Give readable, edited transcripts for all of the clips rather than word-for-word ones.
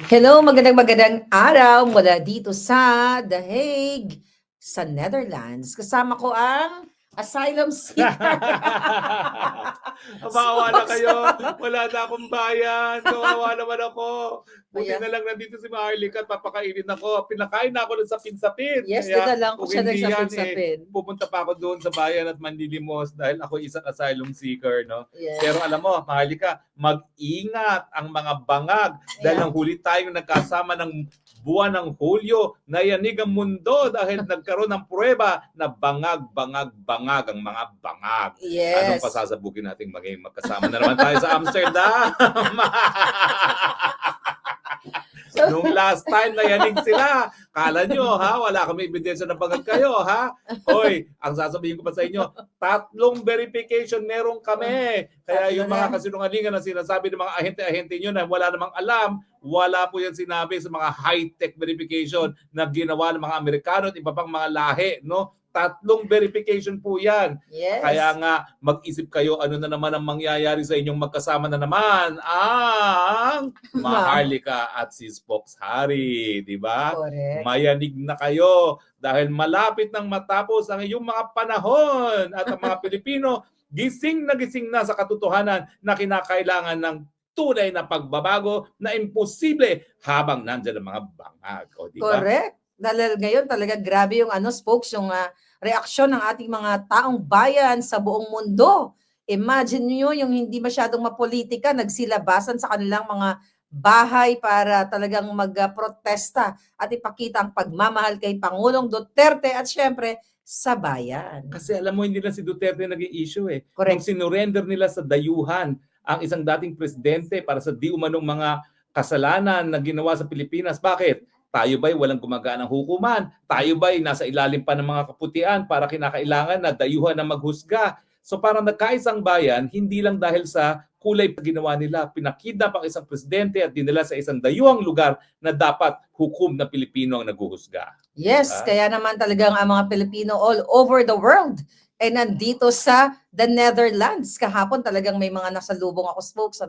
Hello, magandang araw mula dito sa The Hague, sa Netherlands. Kasama ko ang asylum seeker. Maawa na Spokes. kayo. Wala na akong bayan. Kawawa naman ako. Buti Ayan. na lang nandito si Maharlika at papakainin ako. Pinakain na ako ng sapin-sapin. Yes, doon na lang ko kung siya hindi yan, nagsapin-sapin. pupunta pa ako doon sa bayan at manlilimos dahil ako isang asylum seeker. No? Yes. Pero alam mo, Maharlika, mag-ingat ang mga bangag dahil Ayan. ang huli tayong nagkasama ng buwan ng Hulyo, nayanig ang mundo dahil nagkaroon ng pruweba na bangag ang mga bangag. Anong Yes. pasasabukin nating maging magkasama na naman tayo sa Amsterdam? Nung last time nayanig sila, kala nyo ha, wala kami ebidensya na bangag kayo ha. Hoy, ang sasabihin ko pa sa inyo, 3 verification meron kami. Kaya yung mga kasinungalingan na sinasabi ng mga ahente-ahente nyo na wala namang alam, wala po yan sinabi sa mga high-tech verification na ginawa ng mga Amerikano at iba pang mga lahi, no? 3 verification po yan. Yes. Kaya nga, mag-isip kayo ano na naman ang mangyayari sa inyong magkasama na naman ang Maharlika at si Spokes Harry, di ba? Correct. Mayanig na kayo dahil malapit nang matapos ang iyong mga panahon at ang mga Pilipino gising na sa katotohanan na kinakailangan ng tunay na pagbabago na imposible habang nandiyan ang mga bangag. O, di ba? Correct. Dahil ngayon talaga grabe yung Spokes, yung reaksyon ng ating mga taong bayan sa buong mundo. Imagine niyo yung hindi masyadong mapolitika, nagsilabasan sa kanilang mga bahay para talagang magprotesta at ipakita ang pagmamahal kay Pangulong Duterte at syempre sa bayan. Kasi alam mo, hindi lang si Duterte naging issue eh. Correct. Nung sinurrender nila sa dayuhan ang isang dating presidente para sa di umanong mga kasalanan na ginawa sa Pilipinas. Bakit? Tayo ba'y walang gumaganang hukuman? Tayo ba'y nasa ilalim pa ng mga kaputian para kinakailangan na dayuhan na maghusga? So parang nagkaisang bayan, hindi lang dahil sa kulay pa ginawa nila, pinakidnap ang isang presidente at dinala sa isang dayuhang lugar na dapat hukom na Pilipino ang naghuhusga. Yes, kaya naman talagang ang mga Pilipino all over the world ay nandito sa the Netherlands. Kahapon talagang may mga nasalubong ako, Spokes,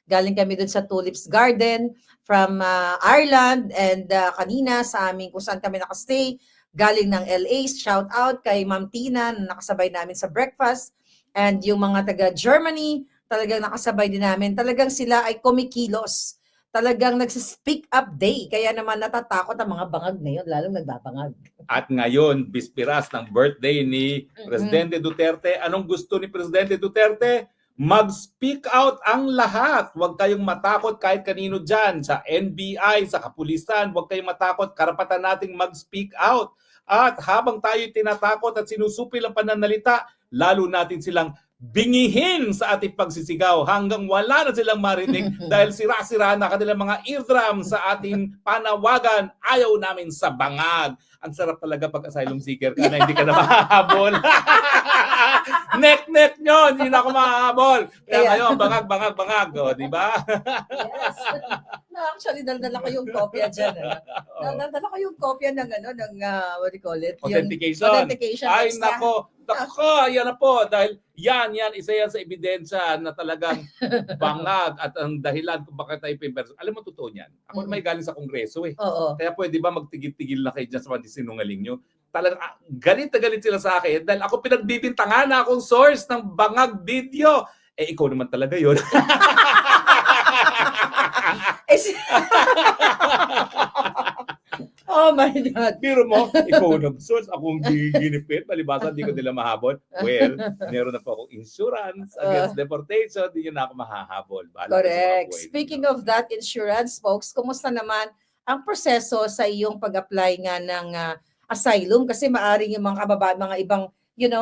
galing kami dun sa Tulips Garden from Ireland, and kanina sa amin kung saan kami nakastay, galing ng LA, shout out kay Ma'am Tina na nakasabay namin sa breakfast, and yung mga taga Germany talagang nakasabay din namin. Talagang sila ay kumikilos. Talagang nagsi-speak up day. Kaya naman natatakot ang mga bangag ngayon, lalong nagbabangag. At ngayon, bispiras ng birthday ni Presidente Duterte. Anong gusto ni Presidente Duterte? Mag-speak out ang lahat. Huwag kayong matakot kahit kanino dyan. Sa NBI, sa kapulisan, huwag kayong matakot. Karapatan nating mag-speak out. At habang tayo tinatakot at sinusupil ang pananalita, lalo natin silang bingihin sa ating pagsisigaw hanggang wala na silang marinig dahil sira-sira na kanilang mga eardrum sa ating panawagan. Ayaw namin sa bangag. Ang sarap talaga pag asylum seeker ka na hindi ka na mahahabol. Nek-nek nyo, hindi na ako mahahabol. Kaya ngayon, bangag. O, di ba? Yes. No, actually, dala ko yung kopya dyan. Dala ko yung kopya ng, what do you call it? Authentication. Yung authentication. Ay, extra. nako, yan na po. Dahil yan, isa yan sa ebidensya na talagang bangag at ang dahilan kung bakit tayo pimperson. Alam mo, totoo niyan. Ako may galing sa kongreso eh. Oo. Kaya pwede ba magtigil-tigil na kayo dyan sa sinungaling nyo? Talagang galit na galit sila sa akin dahil ako pinagbibintangan na akong source ng bangag video. Eh, ikaw naman talaga yun. Oh my God. Biro mo, ikaw nag-source, akong ginipit, palibasa, di ko nila mahabol. Well, meron na po akong insurance against deportation, di nyo na ako mahahabol. Correct. Speaking of that insurance, folks, kumusta naman ang proseso sa iyong pag-apply nga ng asylum? Kasi maaring yung mga kababayan, mga ibang,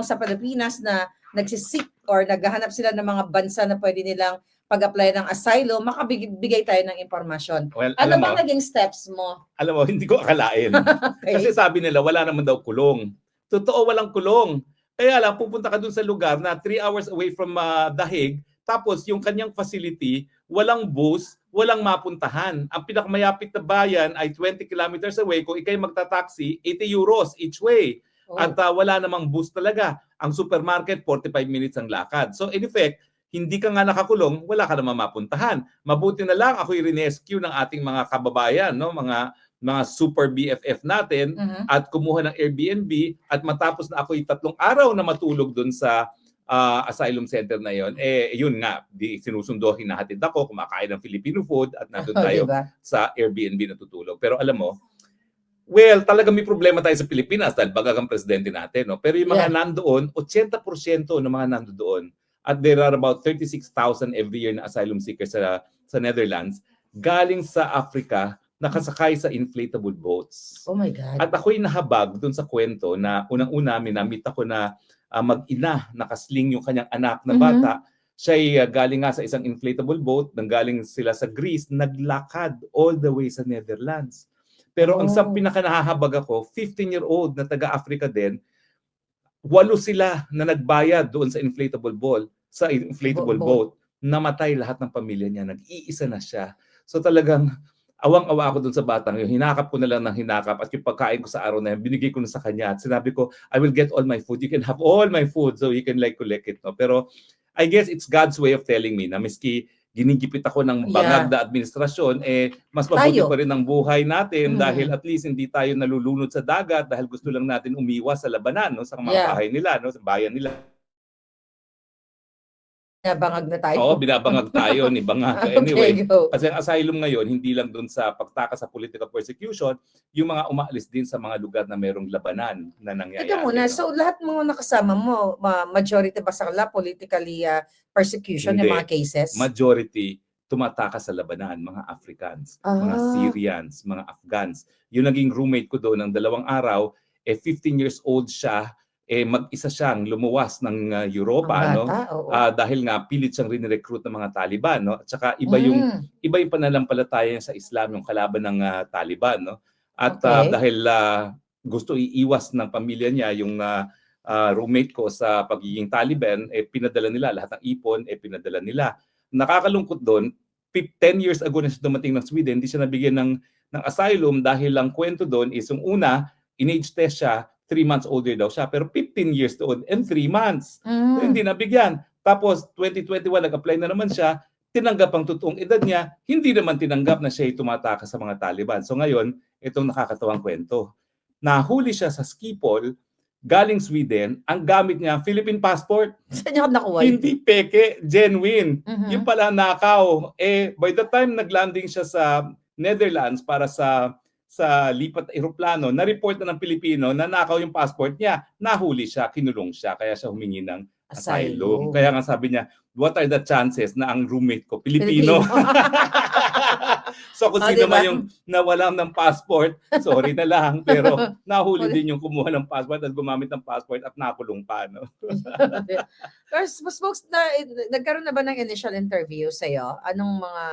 sa Pilipinas na nagsisik or naghahanap sila ng mga bansa na pwede nilang pag-apply ng asylum, makabigay tayo ng impormasyon. Well, ano bang naging steps mo? Alam mo, hindi ko akalain. Okay. Kasi sabi nila, wala naman daw kulong. Totoo, walang kulong. Kaya lang, pupunta ka dun sa lugar na 3 hours away from The Hague, tapos yung kanyang facility, walang bus, walang mapuntahan. Ang pinakamayapit na bayan ay 20 kilometers away. Kung ikay magta-taxi, 80 euros each way. At wala namang bus talaga. Ang supermarket, 45 minutes ang lakad. So in effect, hindi ka nga nakakulong, wala ka naman mapuntahan. Mabuti na lang ako'y rinescue ng ating mga kababayan, no? Mga super BFF natin at kumuha ng Airbnb at matapos na ako'y 3 araw na matulog doon sa asylum center na yon, yun nga, sinusundo, hinahatid ako, kumakain ng Filipino food at nandun tayo Diba? sa Airbnb natutulog. Pero alam mo, well, talaga may problema tayo sa Pilipinas dahil bagang presidente natin. No? Pero yung mga nandoon, 80% ng mga nandoon, at there are about 36,000 every year na asylum seekers sa Netherlands, galing sa Africa, nakasakay sa inflatable boats. Oh my God. At ako'y nahabag doon sa kwento na unang-una, minamit ako na mag-ina, nakasling yung kanyang anak na bata. Siya'y galing nga sa isang inflatable boat, nanggaling sila sa Greece, naglakad all the way sa Netherlands. Pero ang sa pinakanahahabag ako, 15-year-old na taga-Africa din, 8 sila na nagbayad doon sa inflatable boat. Namatay lahat ng pamilya niya, nag-iisa na siya. So talagang awang-awa ako doon sa batang yun. Hinakap ko na lang ng hinakap at yung pagkain ko sa araw na yun, binigay ko na sa kanya at sinabi ko, I will get all my food. You can have all my food so you can like collect it. No? Pero I guess it's God's way of telling me na miski ginigipit ako ng bangag na administrasyon, mas mabuti pa rin ang buhay natin dahil at least hindi tayo nalulunod sa dagat dahil gusto lang natin umiwas sa labanan, no, sa mga bahay nila, no, sa bayan nila. Binabangag na tayo. Oo, binabangag tayo ni bangag. Anyway, kasi ang asylum ngayon, hindi lang doon sa pagtakas sa political persecution, yung mga umaalis din sa mga lugar na merong labanan na nangyayari. Teka muna, so lahat mga nakasama mo, majority ba sa kanila politically persecution Hindi. yung mga cases? Majority tumatakas sa labanan, mga Africans, mga Syrians, mga Afghans. Yung naging roommate ko doon ng 2 araw, 15 years old siya, mag-isa siyang lumuwas ng Europa, no? Dahil nga pilit siyang rin-recruit ng mga Taliban, no? At saka iba yung pananampalataya sa Islam, yung kalaban ng Taliban, no? At dahil gusto iiwas ng pamilya niya yung roommate ko sa pagiging Taliban, pinadala nila lahat ng ipon, pinadala nila. Nakakalungkot doon, 10 years ago na siya dumating ng Sweden, hindi siya nabigyan ng asylum dahil lang kwento doon is yung una, in-age test siya, 3 months older daw siya, pero 15 years old and 3 months. So, hindi nabigyan. Tapos 2021 nag-apply na naman siya, tinanggap ang totoong edad niya, hindi naman tinanggap na siya tumatakas sa mga Taliban. So ngayon, itong nakakatawang kwento. Nahuli siya sa Schiphol, galing Sweden, ang gamit niya, Philippine passport. Saan niya nakuha? Hindi peke, genuine. Yung pala nakaw. By the time naglanding siya sa Netherlands para sa lipat eroplano, na-report na ng Pilipino na nakaw yung passport niya, nahuli siya, kinulong siya, kaya siya humingi ng asylum. Kaya nga sabi niya, what are the chances na ang roommate ko, Pilipino? So kung sino man yung nawalan ng passport, sorry na lang, pero nahuli din yung kumuha ng passport at gumamit ng passport at nakulong pa. No? Folks, nagkaroon na ba ng initial interview sa'yo? Anong mga...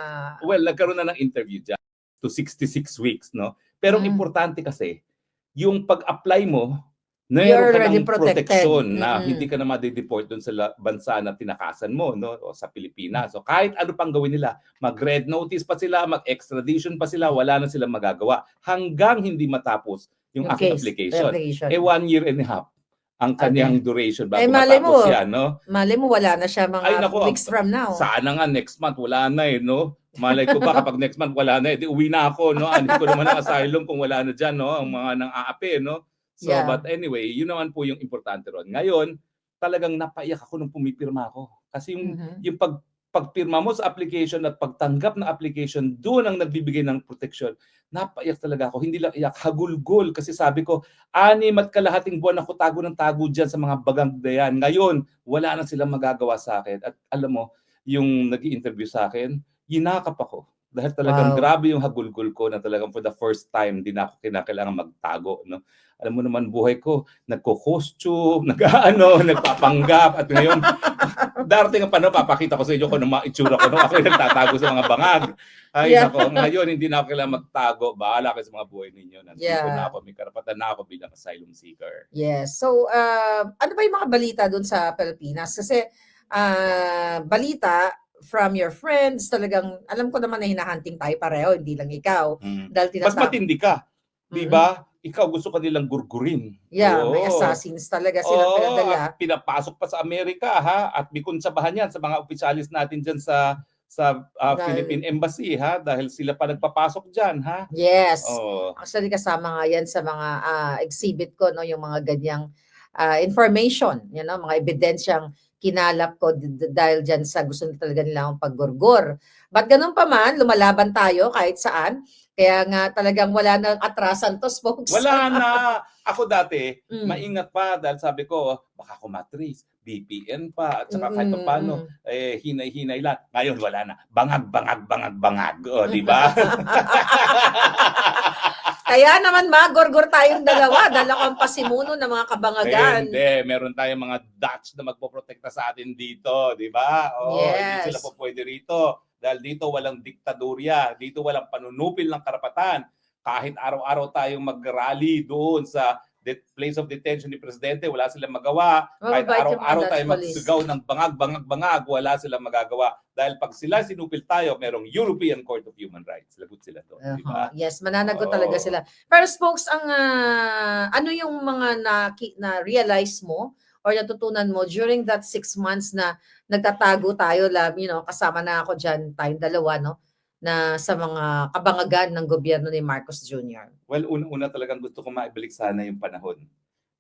Well, nagkaroon na ng interview dyan to 66 weeks, no? Pero importante kasi, yung pag-apply mo, mayroon ka ng protection na hindi ka na ma-deport doon sa bansa na tinakasan mo, no? O sa Pilipinas. So kahit ano pang gawin nila, mag-red notice pa sila, mag-extradition pa sila, wala na silang magagawa hanggang hindi matapos yung aking application. 1 year and a half ang kanyang duration bago matapos yan, no? Malay mo, wala na siya mga weeks from now. Sana nga next month, wala na no? Malay ko ba kapag next month wala na, di uwi na ako, no? Hindi ko naman ang asylum kung wala na dyan, no? Ang mga nang-aapi, no? So, but anyway, yun naman po yung importante ron. Ngayon, talagang napaiyak ako nung pumipirma ako. Kasi yung pagpirma mo sa application at pagtanggap na application, doon ang nagbibigay ng protection. Napaiyak talaga ako. Hindi lang iyak, hagulgol. Kasi sabi ko, 6 at 1/2 buwan ako tago ng tago dyan sa mga bagang dayan. Ngayon, wala na silang magagawa sa akin. At alam mo, yung nag-i-interview sa akin, yinakap ako. Dahil talagang grabe yung hagulgol ko na talagang for the first time, di na ako kinakailangan magtago. No? Alam mo naman, buhay ko, nagko-costume, nagpapanggap. At ngayon, darating ang panahon, papakita ko sa inyo kung ano mga itsura ko. Ako yung nagtatago sa mga bangag. Ay, nako, ngayon, hindi na ako kailangan magtago. Bahala kayo sa mga buhay ninyo. Nandito na ako, may karapatan na ako bilang asylum seeker. Yes. So, ano ba yung mga balita doon sa Pilipinas? Kasi, balita, from your friends, talagang, alam ko naman na hinahunting tayo pareho, hindi lang ikaw. Dahil mas matindi ka, di ba? ikaw gusto ka nilang gurgurin. Yeah, may Oo. assassins talaga silang Oo, pinadala. at pinapasok pa sa Amerika ha, at may konsabahan yan sa mga opisyalis natin dyan sa Philippine Embassy ha, dahil sila pa nagpapasok dyan ha. Yes. Oo. Actually, kasama nga yan sa mga exhibit ko, no, yung mga ganyang information, mga ebidensyang kinalap ko dahil dyan sa gusto nila talaga nila akong paggurgur. But ganun pa man, lumalaban tayo kahit saan. Kaya nga talagang wala nang atrasan to, folks. Wala na. Ako dati, Mm. maingat pa dahil sabi ko, baka ako matrace, VPN pa, at saka kahit pa paano, hinay-hinay lang. Ngayon, wala na. Bangag, bangag, bangag, bangag. O, di ba? Kaya naman magurgur tayong dalawa dahil ako ang pasimuno ng mga kabangagan. Hindi, meron tayong mga Dutch na magpoprotekta sa atin dito, di ba? Hindi sila Yes. po pwede rito. Dahil dito walang diktadurya, dito walang panunupil ng karapatan. Kahit araw-araw tayong mag-rally doon sa place of detention ni Presidente, wala silang magawa. Kahit Mababait yung mga araw-araw Dutch tayo police. magsigaw ng bangag, bangag, bangag, wala silang magagawa. Dahil pag sila sinupil tayo, merong European Court of Human Rights. Lagot sila doon, di ba? Yes, mananagot Oo. talaga sila. Pero spokes, ano yung mga na-realize mo or natutunan mo during that 6 months na nagtatago tayo, kasama na ako dyan, tayong dalawa, no? Na sa mga kabangagan ng gobyerno ni Marcos Jr. Well, una talagang gusto ko maibalik sana yung panahon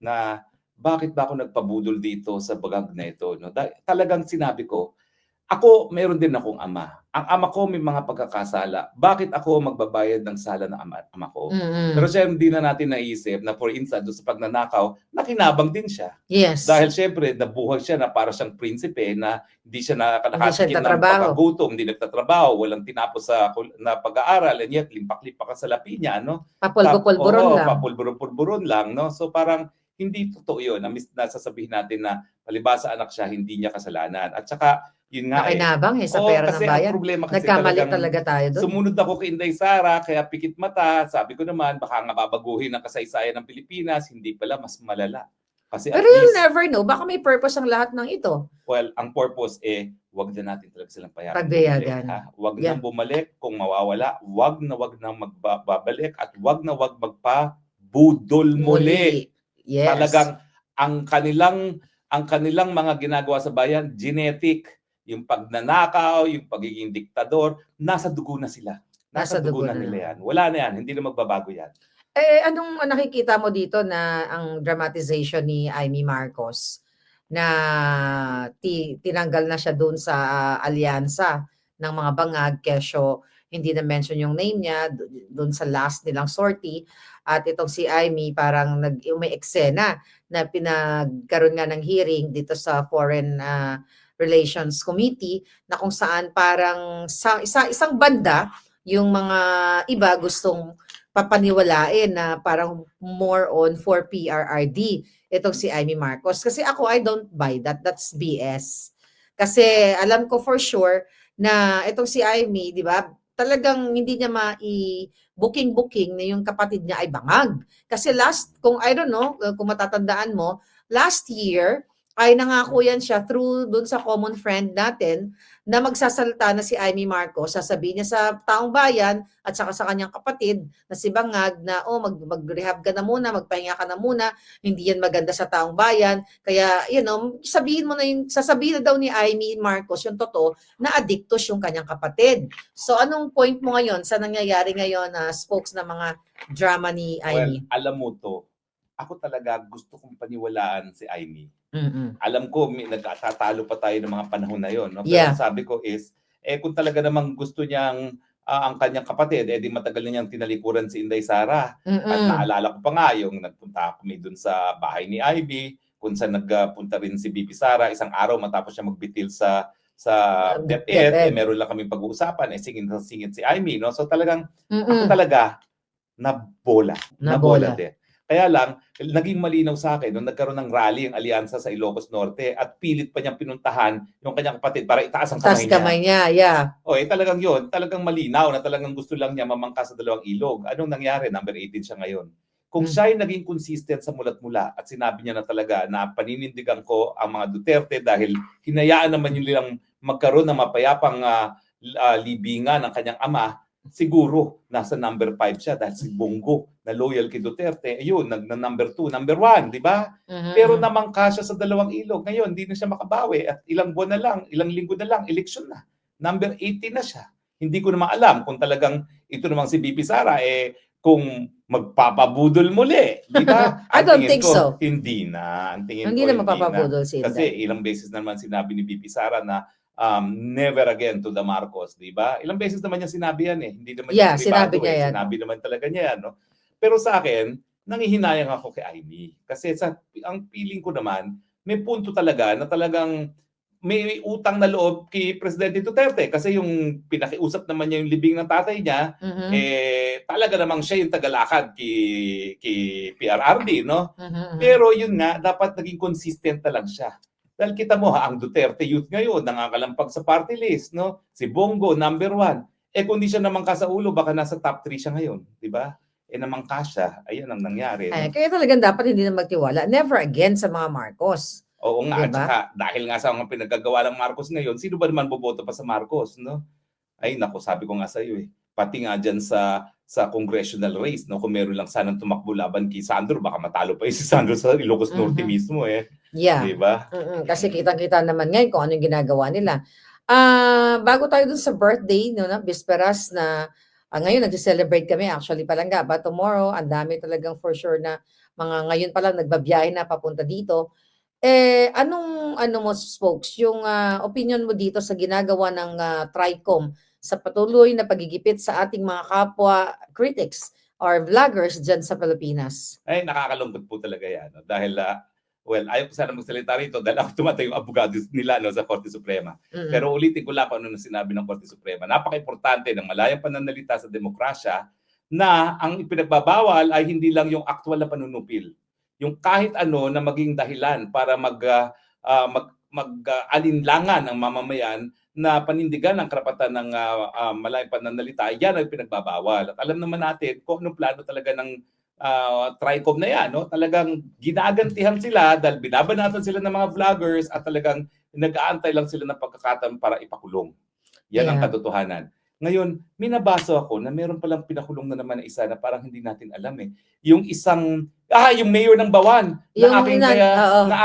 na bakit ba ako nagpabudol dito sa bagag na ito. No? Talagang sinabi ko, ako, meron din akong ama. Ang ama ko may mga pagkakasala. Bakit ako magbabayad ng sala ng ama ko? Pero siya hindi na natin naisip na for instance, doon sa pagnanakaw, nakinabang din siya. Yes. Dahil syempre, nabuhay siya na para siyang prinsipe na hindi siya nakakatikim ng nagtatrabaho. pagkagutom, hindi nagtatrabaho, walang tinapos na pag-aaral, and yet limpak-limpak ka sa lapi niya, no? Papulbo-pulburon lang. Papulburon lang, no? So parang hindi totoo yun. Nasasabihin natin na palibasa anak siya, hindi niya kasalanan. At saka, yun nga Nakinabang sa pera ng kasi bayan. ang problema kasi Nagkamali talaga tayo doon. sumunod ako kay Inday Sara, kaya pikit mata. Sabi ko naman, baka nga babaguhin ang kasaysayan ng Pilipinas. Hindi pala, mas malala. Kasi Pero you'll never know. Baka may purpose ang lahat ng ito. well, ang purpose wag na natin talaga silang Pabayagan. Wag nang bumalik kung mawawala. Wag nang magbabalik at wag magpabudol muli. Yes. Talagang ang kanilang mga ginagawa sa bayan, genetic. Yung pagnanakaw, yung pagiging diktador, nasa dugo na sila. Nasa dugo na nila yan. Wala na yan. Hindi na magbabago yan. Anong nakikita mo dito na ang dramatization ni Amy Marcos na tinanggal na siya doon sa alyansa ng mga bangag, kesyo hindi na mention yung name niya doon sa last nilang sortie, at itong si Amy parang may eksena na pinagkaroon nga ng hearing dito sa Foreign Relations Committee na kung saan parang sa isang banda yung mga iba gustong papaniwalain na parang more on for PRRD itong si Amy Marcos. Kasi ako, I don't buy that. That's BS. Kasi alam ko for sure na itong si Amy, di ba, talagang hindi niya booking na yung kapatid niya ay bangag. Kasi kung I don't know, kung matatandaan mo, last year, ay nangako yan siya through dun sa common friend natin na magsasalita na si Amy Marcos, sasabihin niya sa taong bayan at saka sa kanyang kapatid na si Bangag na mag-rehab ka na muna, magpahinga ka na muna, hindi yan maganda sa taong bayan. Kaya, sasabihin na daw ni Amy Marcos yung totoo na addictos yung kanyang kapatid. So, anong point mo ngayon sa nangyayari ngayon na spokes na mga drama ni Amy? Well, alam mo to, ako talaga gusto kong paniwalaan si Amy. Mm-mm. Alam ko, nagtatalo pa tayo ng mga panahon na yon. No? Pero Yeah. sabi ko is, kung talaga namang gusto niyang ang kanyang kapatid, di matagal na niyang tinalikuran si Inday Sara. At naalala ko pa nga yung nagpunta kami dun sa bahay ni Ivy, kung saan nagpunta rin si Bibi Sara, isang araw matapos siya magbitil sa DepEd, meron lang kami pag-uusapan, singin si Amy. No? So talagang, ako talaga, nabola din. Kaya lang, naging malinaw sa akin nung nagkaroon ng rally ang alyansa sa Ilocos Norte at pilit pa niyang pinuntahan yung kanyang kapatid para itaas ang kamay niya. Yeah. Talagang yun, talagang malinaw na talagang gusto lang niya mamangka sa dalawang ilog. Anong nangyari? Number 18 siya ngayon. Kung siya ay naging consistent sa mulat-mula at sinabi niya na talaga na paninindigan ko ang mga Duterte dahil hinayaan naman nilang magkaroon ng mapayapang libingan ng kanyang ama, siguro nasa number 5 siya dahil si Bongo na loyal kay Duterte, ayun, number 2, number 1, di ba? Pero namangka siya sa dalawang ilog. Ngayon, hindi na siya makabawi at ilang buwan na lang, ilang linggo na lang, eleksyon na. Number 18 na siya. Hindi ko naman alam kung talagang ito namang si BP Sara, kung magpapabudol muli, di ba? I Ang don't tingin think ko, so. Hindi na. Ang tingin Hindi ko, na mapapabudol si Kasi Inday. ilang beses naman sinabi ni BP Sara na never again to the Marcos, di ba? Ilang beses naman niya sinabi yan Hindi naman Yeah, niya sinabi privado niya yan. Sinabi naman talaga niya yan, no? Pero sa akin, nangihinayang ako kay Amy. Kasi ang feeling ko naman, may punto talaga na talagang may utang na loob kay Presidente Duterte. Kasi yung pinakiusap naman niya yung libing ng tatay niya, talaga namang siya yung tagalakad kay PRRD, no? Pero yun nga, dapat naging consistent na lang siya. Dahil kita mo ang Duterte youth ngayon, nangakalampag sa party list, no? Si Bongo, number 1. Kung di siya namangka sa ulo, baka nasa top 3 siya ngayon, di ba? Namangka siya, ayun ang nangyari. No? Kaya talagang dapat hindi na magtiwala. Never again sa mga Marcos. Oo nga, diba? At saka dahil nga sa mga pinagagawa ng Marcos ngayon, sino ba naman boboto pa sa Marcos, no? Ay nako, sabi ko nga sa iyo pati nga dyan sa congressional race, no, kung meron lang sanang tumakbo laban kay Sandro, baka matalo pa si Sandro sa Ilocos Norte mismo Yeah. Di ba? Kasi kitang-kita naman ngayon kung ano yung ginagawa nila. Bago tayo dun sa birthday, no, bisperas na ngayon nag-celebrate kami actually palangga, but tomorrow ang dami talagang for sure na mga ngayon pa lang nagbabiyahe na papunta dito. Anong ano mo, Spokes, yung opinion mo dito sa ginagawa ng TRICOM sa patuloy na pagigipit sa ating mga kapwa critics or vloggers dyan sa Pilipinas? Ay, nakakalungkot po talaga yan. No? Dahil, ayaw ko sana magsalita rito dahil ako tumatay yung abogado nila sa Korte Suprema. Pero ulitin ko lang kung ano na sinabi ng Korte Suprema. Napaka-importante ng malayang pananalita sa demokrasya na ang ipinagbabawal ay hindi lang yung aktual na panunupil. Yung kahit ano na maging dahilan para mag-alinlangan ng mamamayan na panindigan ng karapatan ng malayang pananalita, yan ang pinagbabawal. At alam naman natin kung anong plano talaga ng TRICOM na yan. No? Talagang ginagantihan sila dahil binabanatan sila ng mga vloggers at talagang nag-aantay lang sila ng pagkakataon para ipakulong. Yan ang katotohanan. Ngayon, minabasa ako na meron palang pinakulong na naman na isa na parang hindi natin alam Yung isang, yung mayor ng Bawan na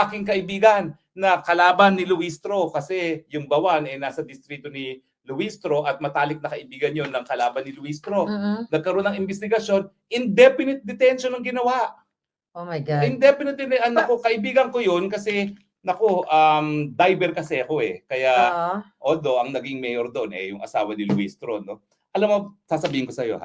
aking kaibigan na kalaban ni Luistro kasi yung Bawan nasa distrito ni Luistro at matalik na kaibigan yon ng kalaban ni Luistro. Nagkaroon ng investigasyon, indefinite detention ang ginawa. Oh my God. Indefinite detention. Nako, kaibigan ko yun kasi diver kasi ako Kaya, although ang naging mayor doon yung asawa ni Luistro, no? Alam mo, sasabihin ko sa iyo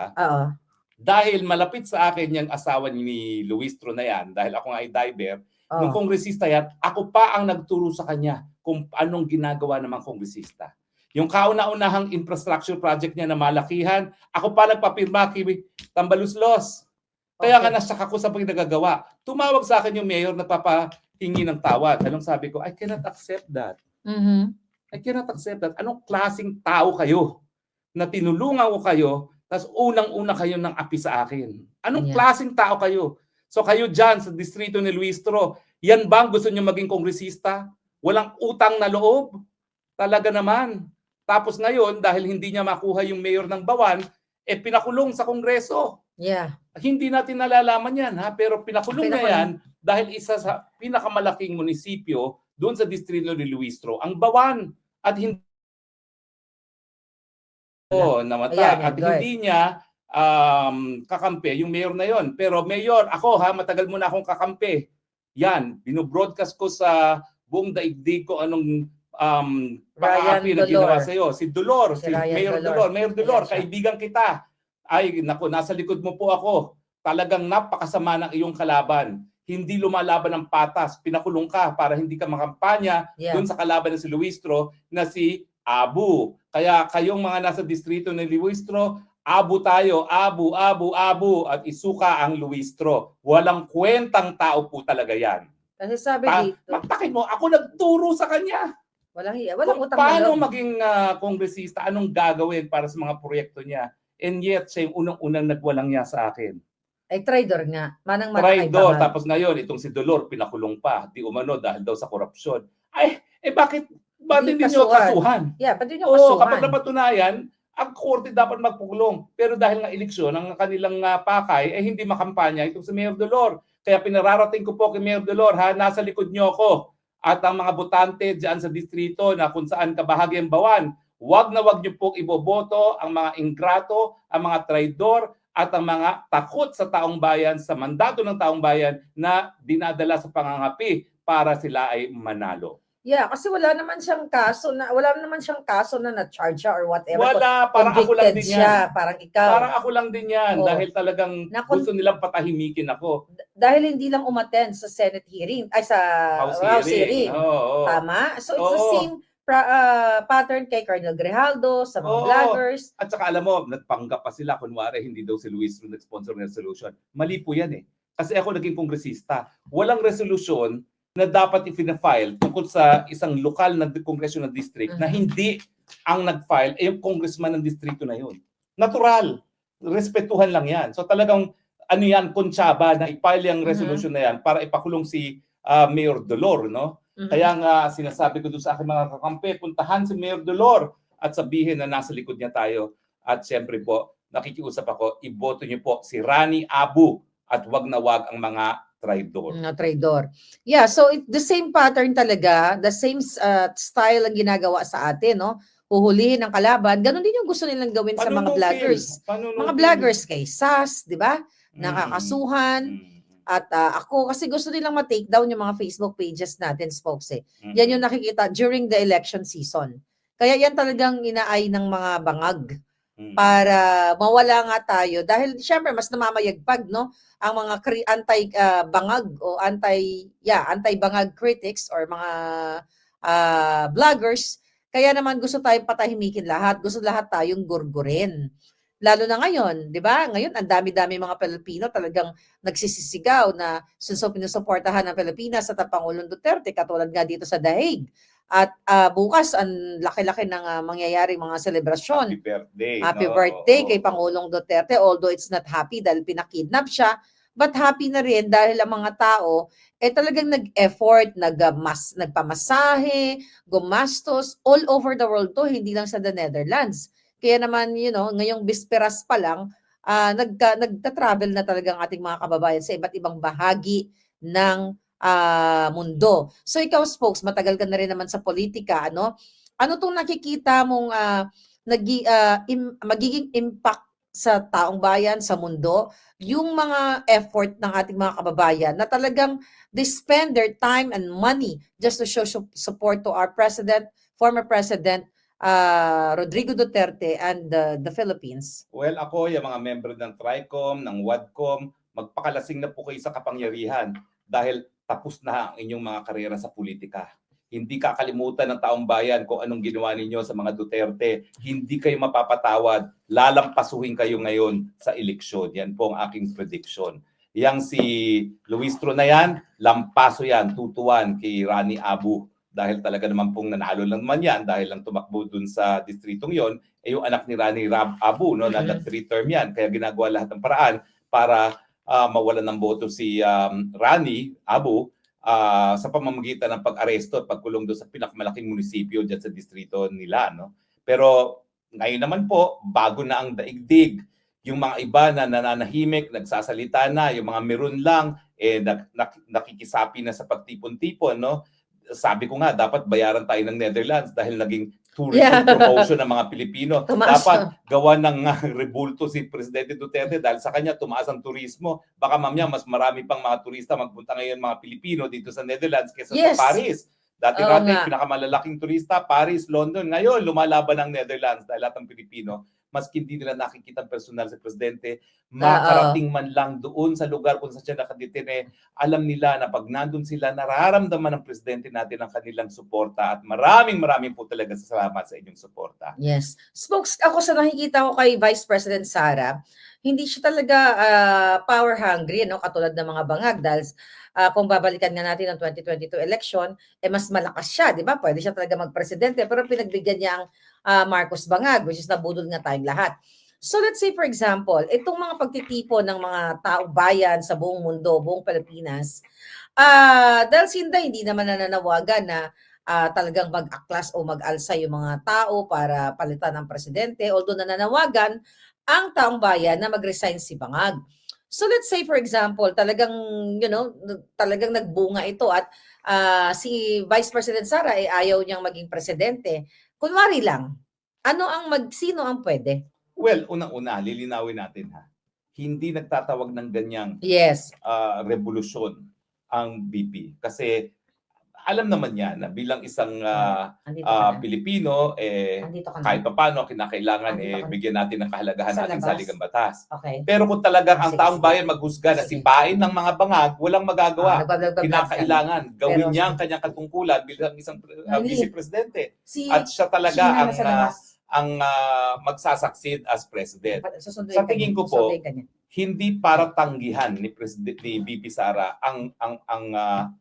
dahil malapit sa akin yung asawa ni Luistro na yan, dahil ako nga ay diver, nung kongresista yan, ako pa ang nagturo sa kanya kung anong ginagawa ng mga kongresista. Yung kauna-unahang infrastructure project niya na malakihan, ako pa nagpapirma kay Tambaluslos. Kaya nga nasyak ako sa pagkagagawa. Tumawag sa akin yung mayor na papahingi ng tawad. Anong sabi ko? I cannot accept that. I cannot accept that. Anong klaseng tao kayo na tinulungan ko kayo tapos unang-una kayo ng api sa akin? Anong klaseng tao kayo? So kayo dyan sa distrito ni Luistro, yan bang gusto nyo maging kongresista? Walang utang na loob? Talaga naman. Tapos ngayon, dahil hindi niya makuha yung mayor ng Bawan, pinakulong sa Kongreso. Yeah. Hindi natin nalalaman yan, pero pinakulong na yan dahil isa sa pinakamalaking munisipyo doon sa distrito ni Luistro, ang Bawan. At hindi namata. At hindi niya kakampi yung mayor na yon. Pero mayor, ako matagal mo na akong kakampi. Yan, binobroadcast ko sa buong daigdig ko anong pang-aapi na ginawa sa iyo. Si Dolor, si Mayor Dolor. Mayor Dolor, kaibigan kita. Ay, naku, nasa likod mo po ako. Talagang napakasama ng iyong kalaban. Hindi lumalaban ng patas. Pinakulong ka para hindi ka makampanya doon sa kalaban na si Luistro na si Abu. Kaya kayong mga nasa distrito ni Luistro, Abu tayo, Abu, at isuka ang Luistro. Walang kwentang tao po talaga yan. Kasi sabi dito, bakit mo? Ako nagturo sa kanya. Walang utang paano maging kongresista, anong gagawin para sa mga proyekto niya? And yet, siya yung unang-unang nagwalang niya sa akin. Ay, traidor nga. Traidor. Tapos ngayon, itong si Dolor, pinakulong pa. Di umano dahil daw sa korupsyon. Ay, bakit hindi nyo kasuhan? Yeah, ba't hindi nyo kasuhan? Kapag napatunayan, ang korte dapat magpulong. Pero dahil nga eleksyon, ang kanilang pakay ay hindi makampanya itong si Mayor Dolor. Kaya pinararating ko po kay Mayor Dolor, ha, nasa likod niyo ako. At ang mga botante dyan sa distrito na kung saan kabahagyang Bawan, wag na wag niyo pong iboboto ang mga ingrato, ang mga traidor, at ang mga takot sa taong bayan, sa mandato ng taong bayan na dinadala sa pangangapi para sila ay manalo. Yeah, kasi wala naman siyang kaso na na-charge siya or whatever. Wala, parang ako lang Convicted din siya, yan. parang ikaw. Parang ako lang din yan Oo. dahil talagang gusto nilang patahimikin ako. Dahil hindi lang umattend sa Senate hearing, ay sa House hearing. Oo. Tama? So it's the Oo. same pattern kay Colonel Grijaldo, sa mga Oo. vloggers. At saka alam mo, nagpanggap pa sila, kunwari hindi daw si Luis Ru nag-sponsor ng resolution. Mali po yan eh. Kasi ako naging kongresista. Walang resolution na dapat i-file tungkol sa isang lokal na congressional district na hindi ang nag-file ay yung congressman ng distrito na yun. Natural. Respetuhan lang yan. So talagang ano yan, kontsaba na i-file yung resolution na yan para ipakulong si Mayor Dolor, no? Kaya nga sinasabi ko doon sa aking mga kakampi, puntahan si Mayor Dolor at sabihin na nasa likod niya tayo. At siyempre po, nakikiusap ako, iboto niyo po si Rani Abu at wag na wag ang mga traidor. Traidor. Yeah, so the same pattern talaga, the same style ang ginagawa sa atin, no? Huhulihin ang kalaban. Ganon din yung gusto nilang gawin sa mga vloggers. Mga vloggers kay SAS, di ba? Nakakasuhan. At ako, kasi gusto nilang ma-take down yung mga Facebook pages natin, spokes eh. Yan yung nakikita during the election season. Kaya yan talagang inaay ng mga bangag para mawala nga tayo. Dahil syempre, mas namamayagpag, no? Ang mga anti-bangag o anti-bangag critics or mga vloggers. Kaya naman gusto tayong patahimikin lahat. Gusto lahat tayong gurgurin. Lalo na ngayon, di ba? Ngayon, ang dami-dami mga Pilipino talagang nagsisisigaw na sinusuportahan ng Pilipinas at ang Pangulong Duterte, katulad nga dito sa Daig. At bukas, ang laki-laki ng mangyayari mga selebrasyon. Happy birthday. Happy birthday kay Pangulong Duterte, although it's not happy dahil pinakidnap siya, but happy na rin dahil ang mga tao talagang nag-effort, nagpamasahe, gumastos, all over the world to, hindi lang sa the Netherlands. Kaya naman, ngayong bisperas pa lang, nagta-travel na talagang ating mga kababayan sa iba't ibang bahagi ng mundo. So ikaw, spokes, matagal ka na rin naman sa politika, ano? Ano tong nakikita mong magiging impact sa taong bayan, sa mundo, yung mga effort ng ating mga kababayan na talagang they spend their time and money just to show support to our former president, Rodrigo Duterte and the Philippines? Well, ako, yung mga member ng TRICOM, ng WADCOM, magpakalasing na po kayo sa kapangyarihan dahil tapos na ang inyong mga karera sa politika. Hindi kakalimutan ng taong bayan kung anong ginawa ninyo sa mga Duterte. Hindi kayo mapapatawad. Lalampasuhin kayo ngayon sa eleksyon. Yan po ang aking prediction. Yang si Luis Ru na yan, lampaso yan, tutuan kay Rani Abu. Dahil talaga naman pong nanalo lang naman yan dahil lang tumakbo dun sa distritong yon, yung anak ni Rani Abu, no, na 3-term yan. Kaya ginagawa lahat ng paraan para mawalan ng boto si Rani Abu sa pamamagitan ng pag-aresto at pagkulong doon sa pinakamalaking munisipyo dyan sa distrito nila. No? Pero ngayon naman po, bago na ang daigdig. Yung mga iba na nananahimik, nagsasalita na, yung mga meron lang, nakikisapi na sa pagtipon-tipon, no? Sabi ko nga, dapat bayaran tayo ng Netherlands dahil naging tourism promotion ng mga Pilipino. Dapat gawa ng rebulto si Presidente Duterte dahil sa kanya tumaas ang turismo. Baka mamaya mas marami pang mga turista magpunta ngayon mga Pilipino dito sa Netherlands kaysa sa Paris. Dati-dati, pinakamalalaking turista, Paris, London. Ngayon, lumalaban ang Netherlands dahil lahat ng Pilipino, maski hindi nila nakikita personal sa Presidente, makarating man lang doon sa lugar kung saan siya nakadetine, alam nila na pag nandun sila, nararamdaman ng Presidente natin ang kanilang suporta at maraming po talaga salamat sa inyong suporta. Yes. Spokes, ako sa nakikita ko kay Vice President Sara, hindi siya talaga power hungry, no? Katulad ng mga bangag dahil kung babalikan nga natin ang 2022 election, mas malakas siya, di ba? Pwede siya talaga magpresidente, pero pinagbigyan niya ang Marcos Bangag, which is nabudol nga tayong lahat. So let's say for example, itong mga pagtitipon ng mga taong bayan sa buong mundo, buong Pilipinas, dahil Sinda hindi naman nananawagan na talagang mag-aklas o mag-alsa yung mga tao para palitan ang presidente, although nananawagan ang taong bayan na mag-resign si Bangag. So let's say for example, talagang talagang nagbunga ito at si Vice President Sara ay ayaw niyang maging presidente. Kunwari lang, sino ang pwede? Well, unang-una, lilinawin natin ha. Hindi nagtatawag ng ganyang Yes. revolusyon ang BP. Kasi alam naman niya na bilang isang Andito ka na. Pilipino, Andito ka na. kahit papaano, kinakailangan Andito ka na. bigyan natin ng kahalagahan Sa ating labas. saligang batas. Okay. Pero kung talagang ang Sige, taong sige. bayan maghusga na Sige. sipain ng mga bangag, walang magagawa. Nagbablog-vlog ka. Kinakailangan gawin Pero- niya ang kanyang katungkulan bilang isang Mali. vice-presidente. Si At siya talaga Sheena nasa labas. ang magsasucceed as president. Susundin Sa ka tingin niya. ko po, Susundin ka niya. hindi para tanggihan ni BP Sara ang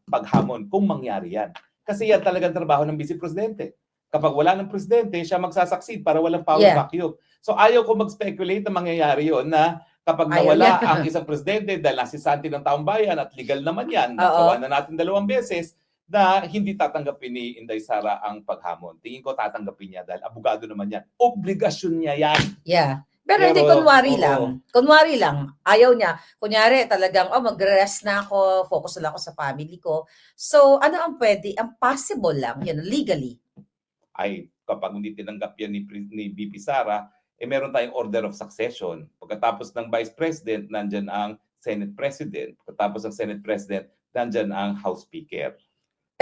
paghamon kung mangyari yan. Kasi yan talagang trabaho ng vice presidente. Kapag wala ng presidente, siya magsasucceed para walang power vacuum. So ayaw ko mag-speculate na mangyayari yon na kapag nawala ang isang presidente dahil nasisanti ng taong bayan at legal naman yan, nagawa na natin 2 beses, na hindi tatanggapin ni Inday Sara ang paghamon. Tingin ko tatanggapin niya dahil abogado naman yan. Obligasyon niya yan. Yeah. Pero hindi, kunwari lang. Kunwari lang. Ayaw niya. Kunyari, talagang, mag-rest na ako, focus na ako sa family ko. So, ano ang pwede? Ang possible lang, legally. Ay, kapag hindi tinanggap yan ni BP Sara, meron tayong order of succession. Pagkatapos ng Vice President, nandyan ang Senate President. Pagkatapos ng Senate President, nandyan ang House Speaker.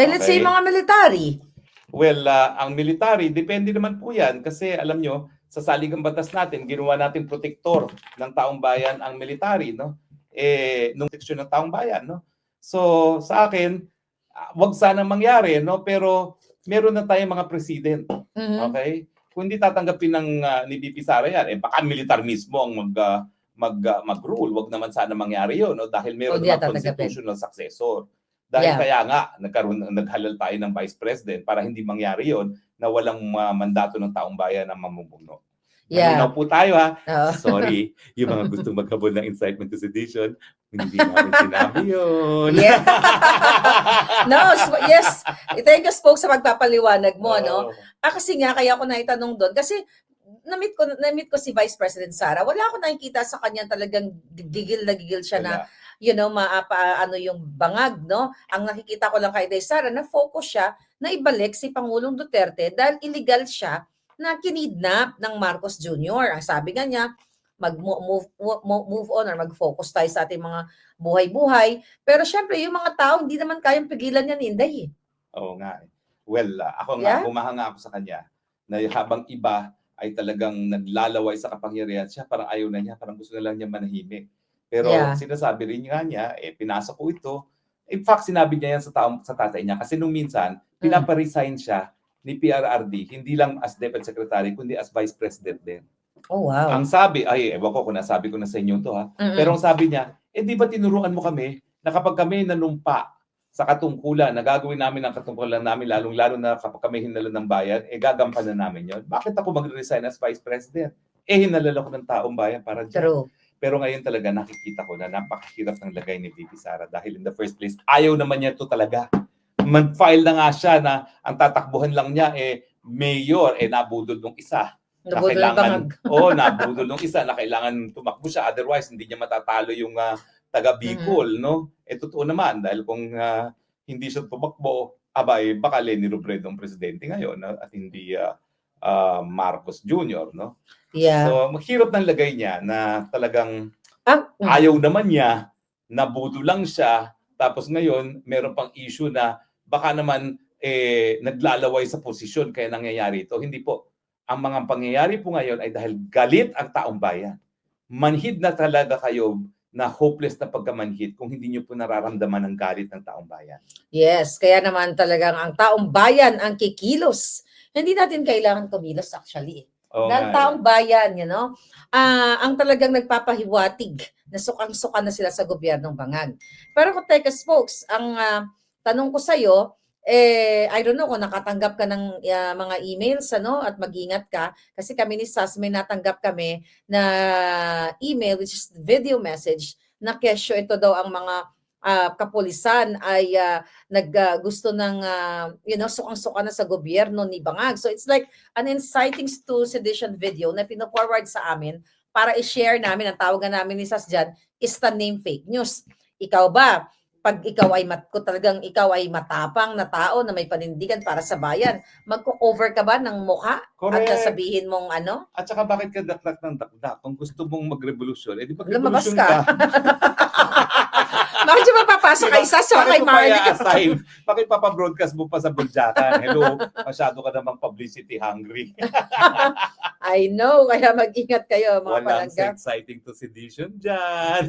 Let's say mga military. Well, ang military, depende naman po yan kasi alam nyo, sa saligang batas natin, ginawa natin protektor ng taong bayan ang military, no? Nung proteksyon ng taong bayan, no? So, sa akin, wag sana mangyari, no? Pero meron na tayong mga president, okay? Kung hindi tatanggapin ni BP Sara yan, baka militar mismo ang mag-rule. Wag naman sana mangyari yun, no? Dahil meron na constitutional successor. Dahil kaya nga, naghalal tayo ng Vice President para hindi mangyari yon na walang mandato ng taong bayan na mamumuno. Malinaw po tayo ha. Sorry, yung mga gustong maghabol ng incitement to sedition, hindi namin sinabi yun. Yeah. Yes. Thank you, Spoke, sa magpapaliwanag mo, no? Kasi nga, kaya ako naitanong doon. Kasi na-meet ko si Vice President Sara. Wala ako nakikita sa kanya talagang gigil na gigil siya na yung bangag, no? Ang nakikita ko lang kay Inday Sara na focus siya na ibalik si Pangulong Duterte dahil illegal siya na kinidnap ng Marcos Jr. Ang sabi nga niya, move on or mag-focus tayo sa ating mga buhay-buhay. Pero syempre, yung mga tao, hindi naman kayang pigilan yan, Inday. Oo nga. Well, ako nga, humahanga ako sa kanya na habang iba ay talagang naglalaway sa kapangyarihan siya, parang ayaw na niya, parang gusto na lang niya manahimik. Pero sinasabi rin niya, pinasok ko ito. In fact, sinabi niya yan sa tatay niya. Kasi nung minsan, pinaparesign siya ni PRRD, hindi lang as Deputy Secretary, kundi as Vice President din. Oh, wow. Ang sabi, ewan ko kung nasabi ko na sa inyo to ha. Pero ang sabi niya, di ba tinuruan mo kami na kapag kami nanumpa sa katungkulan, na gagawin namin ang katungkulan namin, lalong-lalo na kapag kami hinalan ng bayan, gagampanan namin yon. Bakit ako mag-resign as Vice President? Hinalal ako ng taong bayan para dyan. True. Pero ngayon talaga nakikita ko na napakahirap ng lagay ni VP Sara dahil in the first place, ayaw naman niya ito talaga. Man-file na nga siya na ang tatakbuhan lang niya mayor, nabudol nung isa. Nabudol nung isa na kailangan tumakbo siya. Otherwise, hindi niya matatalo yung taga Bicol, no? Totoo naman dahil kung hindi siya tumakbo, baka Leni Robredo ang presidente ngayon at hindi Marcos Jr., no? Yeah. So, mahirap ng lagay niya na talagang ayaw naman niya, nabudo lang siya, tapos ngayon, meron pang issue na baka naman naglalaway sa posisyon kaya nangyayari ito. Hindi po. Ang mga pangyayari po ngayon ay dahil galit ang taong bayan. Manhid na talaga kayo na hopeless na pagkamanhid kung hindi niyo po nararamdaman ang galit ng taong bayan. Yes, kaya naman talagang ang taong bayan ang kikilos. Hindi natin kailangan kumilos actually. Dahil taong bayan, ang talagang nagpapahiwatig na sukang-suka na sila sa gobyernong Bangag. Pero kung teka, Spokes, ang tanong ko sa'yo, I don't know kung nakatanggap ka ng mga emails, at mag-ingat ka. Kasi kami ni SAS, may natanggap kami na email, which is video message, na kesyo ito daw ang mga kapulisan ay gusto ng sukang-suka na sa gobyerno ni Bangag. So it's like an inciting to sedition video na pino-forward sa amin para i-share namin. Ang tawagan namin ni Sas dyan is the name fake news. Ikaw ba, pag ikaw ay kung talagang ikaw ay matapang na tao na may panindigan para sa bayan, magko-cover ka ba ng mukha? Correct. At sabihin mong ano? At saka bakit ka dakdak ng dakdak? Kung gusto mong magrevolusyon, edi Lumabas mag-revolusyon ka. ka. Bakit siya mapapasok kay Sas o kay Marley? Bakit papabroadcast mo pa sa Buljakan? Hello, masyado ka namang publicity hungry. I know, kaya mag-ingat kayo mga Walang palangga. exciting to sedition dyan.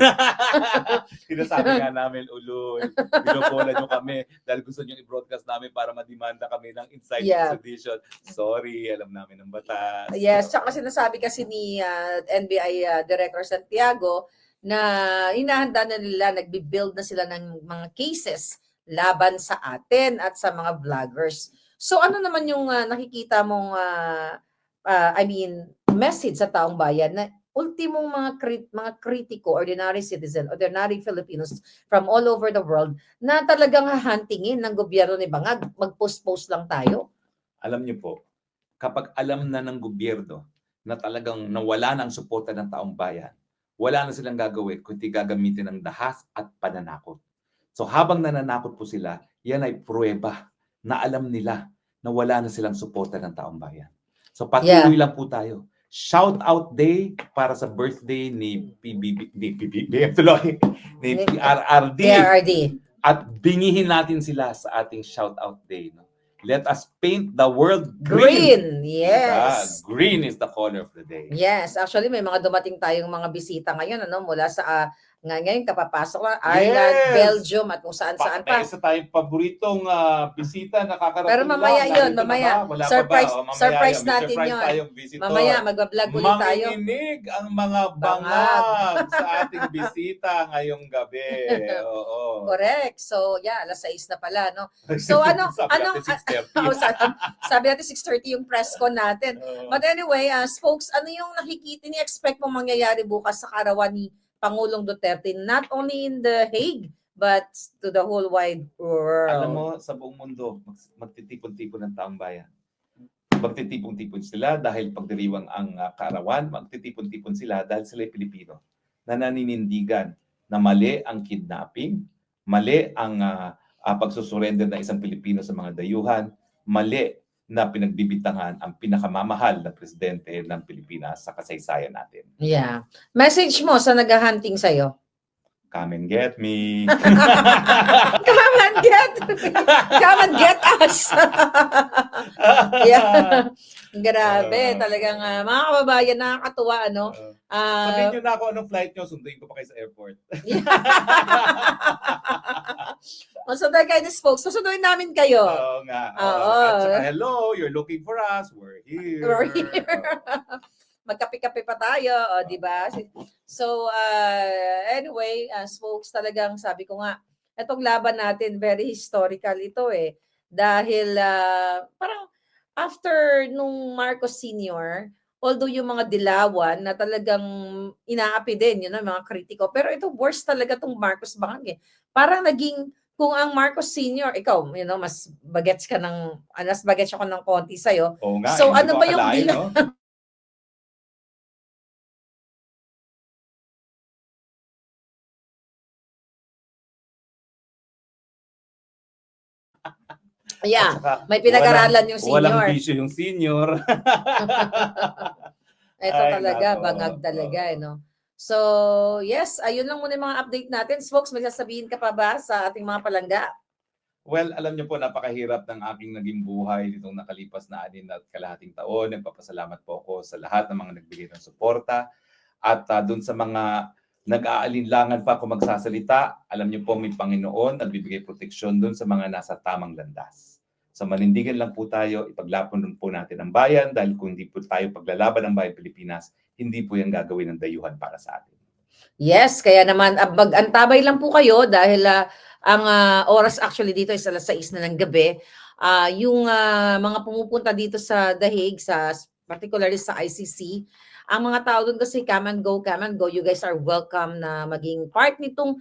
Sinasabi nga namin, uloy, binobola nyo kami dahil gusto nyo i-broadcast namin para madimanda kami ng inciting to sedition. Sorry, alam namin ang batas. Yes, tsaka sinasabi kasi ni NBI Director Santiago na hinahanda na nila, nagbi-build na sila ng mga cases laban sa atin at sa mga vloggers. So ano naman yung nakikita mong message sa taong bayan na ultimong mga kritiko, ordinary citizen, ordinary Filipinos from all over the world na talagang hahantingin ng gobyerno ni Bangag, mag-post-post lang tayo? Alam niyo po, kapag alam na ng gobyerno na talagang nawala na ang suporta ng taong bayan, wala na silang gagawin kundi gagamitin ng dahas at pananakot. So habang nananakot po sila, yan ay pruweba na alam nila na wala na silang suporta ng taong bayan. So patuloy lang po tayo. Shout out day para sa birthday ni PRRD. At bingihin natin sila sa ating shout out day. No? Let us paint the world green. Yes. Green is the color of the day. Yes, actually may mga dumating tayong mga bisita ngayon mula sa ngayon kapapasok lang Ireland, Belgium at kung saan-saan pa. May isa tayong paboritong bisita na kakarating. Pero mamaya yun, mamaya. Surprise natin yun. Mamaya magba-vlog ulit tayo. Manginginig ang mga bangag sa ating bisita ngayong gabi. Oo. Correct. So, alas 6 na pala, no? So, sabi natin 6:30 yung press con natin. But anyway, spokes, ano yung ni-expect mong mangyayari bukas sa karawan ni Pangulong Duterte, not only in The Hague, but to the whole wide world? Alam mo, sa buong mundo, magtitipon-tipon ng taong bayan. Magtitipon-tipon sila dahil pagdiriwang ang kaarawan, magtitipon-tipon sila dahil sila Pilipino na naninindigan na mali ang kidnapping, mali ang pagsusurrender ng isang Pilipino sa mga dayuhan, mali na pinagbibintangan ang pinakamamahal na presidente ng Pilipinas sa kasaysayan natin. Yeah. Message mo sa naghahunting sa'yo? Come and get me. Come and get us. Grabe, talagang mga kababayan, nakakatuwa, ano? Sabihin nyo na ako anong flight nyo, sunduin ko pa kayo sa airport. Masundan kayo ni Spokes. Susunduin namin kayo. Oo nga. At saka, hello, you're looking for us. We're here. We're here. Magkape-kape pa tayo, di ba? So, anyway, Spokes, talagang sabi ko nga, itong laban natin, very historical ito Dahil parang after nung Marcos Sr., although yung mga dilawan na talagang inaapi din, mga kritiko, pero ito worse talaga tong Marcos Bangag Parang naging, kung ang Marcos Sr., ikaw, mas bagets ka mas bagets ako ng konti sa'yo. Oo nga, so, ano ba yung dilaw? Yeah, may pinag-aralan yung senior. Walang bisyo yung senior. Ito talaga, bangag talaga, So, yes, ayun lang muna yung mga update natin. Spokes, may sasabihin ka pa ba sa ating mga palangga? Well, alam niyo po, napakahirap ng aking naging buhay nitong nakalipas na 6 at kalahating taon. Nagpapasalamat po ako sa lahat ng mga nagbigay ng suporta. At dun sa mga nag-aalinlangan pa kung magsasalita, alam niyo po, may Panginoon nagbibigay proteksyon dun sa mga nasa tamang landas. So manindigan lang po tayo, ipaglaban po natin ang bayan dahil kung hindi po tayo paglalaban ng bayan Pilipinas, hindi po yan gagawin ng dayuhan para sa atin. Yes, kaya naman mag-antabay lang po kayo dahil ang oras actually dito is alas 6 na ng gabi. Yung mga pumupunta dito sa The Hague, particularly sa ICC, Ang mga tao doon kasi come and go, come and go. You guys are welcome na maging part nitong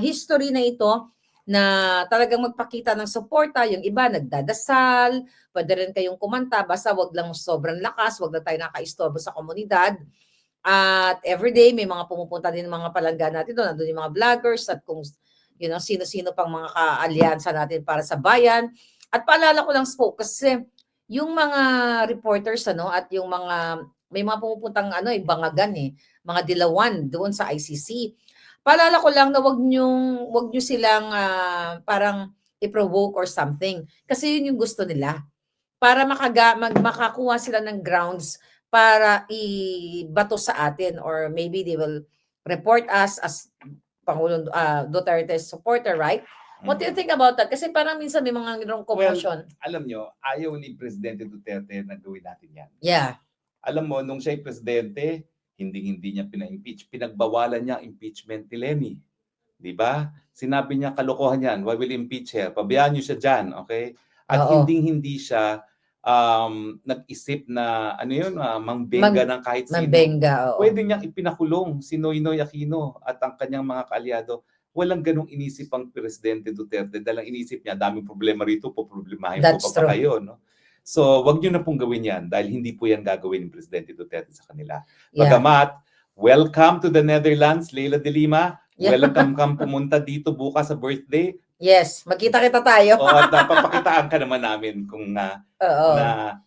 history na ito na talagang magpakita ng suporta. Yung iba nagdadasal, pwede rin kayong kumanta, basta wag lang sobrang lakas, wag lang tayo nakaistorbo sa komunidad. At everyday may mga pumupunta din mga palangga natin doon, nandun yung mga vloggers at kung sino-sino pang mga kaalyansa natin para sa bayan. At paalala ko lang Spoke kasi yung mga reporters at yung mga may mga pumupuntang bangagan mga dilawan doon sa ICC. Paalala ko lang na wag niyo silang parang i-provoke or something kasi yun yung gusto nila para makakuha sila ng grounds para ibato sa atin or maybe they will report us as Pangulong Duterte's supporter, right? What do you think about that? Kasi parang minsan may mga gano'ng commotion. Alam nyo, ayaw ni Presidente Duterte na gawin natin yan. Yeah. Alam mo, nung siya'y presidente, hindi niya pina-impeach. Pinagbawalan niya impeachment ni Lenny. Di ba? Sinabi niya, kalokohan yan. Why will impeach her? Pabayaan niyo siya dyan, okay? At hindi siya nag-isip na, mangbenga ng kahit sino. Mangbenga, oo. Pwede niyang ipinakulong si Noynoy Aquino at ang kanyang mga kaalyado. Walang ganong inisip ang Presidente Duterte dahil ang inisip niya, daming problema rito, poproblemahin ko pa kayo. No? So, wag niyo na pong gawin yan dahil hindi po yan gagawin ng Presidente Duterte sa kanila. Bagamat, welcome to the Netherlands, Leila de Lima. Yeah. Welcome kang pumunta dito bukas sa birthday. Yes, magkita-kita tayo. At papakitaan ka naman namin kung na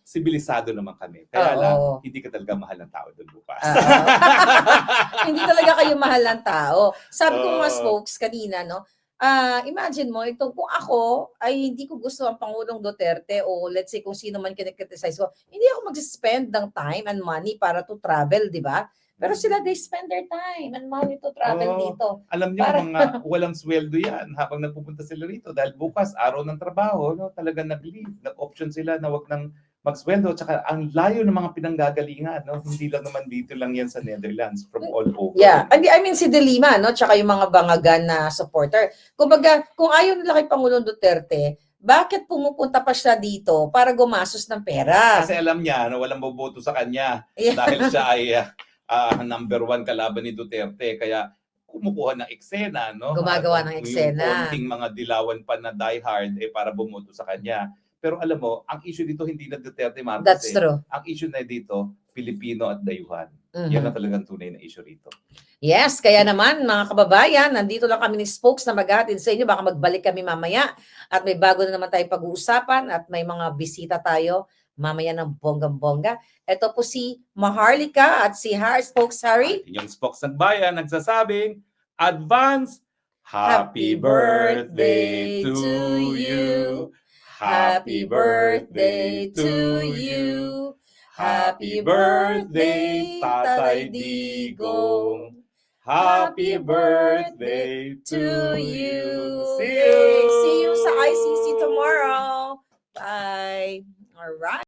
sibilisado naman kami. Kaya lang, hindi ka talaga mahal ng tao doon bukas. Hindi talaga kayo mahal ng tao. Sabi ko mga Spokes kanina, imagine mo, kung ako ay hindi ko gusto ang Pangulong Duterte o let's say kung sino man kinikriticize ko, hindi ako mag-spend ng time and money para to travel, di ba? Pero sila, they spend their time and money to travel dito. Alam niyo, mga walang sweldo yan habang nagpupunta sila rito dahil bukas, araw ng trabaho, talagang nag-leave. Nag-option sila na wag nang magsweldo. Tsaka ang layo ng mga pinanggagalingan. Hindi lang naman dito lang yan sa Netherlands, from all over. Yeah, I mean si De Lima, tsaka yung mga bangagan na supporter. Kumbaga, kung ayaw nila kay Pangulong Duterte, bakit pumupunta pa siya dito para gumastos ng pera? Kasi alam niya na walang boboto sa kanya dahil siya ay number 1 kalaban ni Duterte, kaya kumukuha ng eksena, Gumagawa ng eksena. Yung konting mga dilawan pa na diehard para bumoto sa kanya. Pero alam mo, ang issue dito hindi na Duterte Marcos. That's true. Ang issue na dito, Pilipino at dayuhan. Yan na talagang tunay na issue rito. Yes, kaya naman mga kababayan, nandito lang kami ni Spokes na maghahatid sa inyo. Baka magbalik kami mamaya at may bago na naman tayong pag-uusapan at may mga bisita tayo mamaya ng bonggang-bongga. Ito po si Maharlika at si Spokes Harry. Yung Spokes ng Bayan nagsasabing, advance happy birthday to you. Happy birthday to you. Happy birthday, Tatay Digong. Happy birthday to you. See you sa ICC tomorrow. Bye. All right.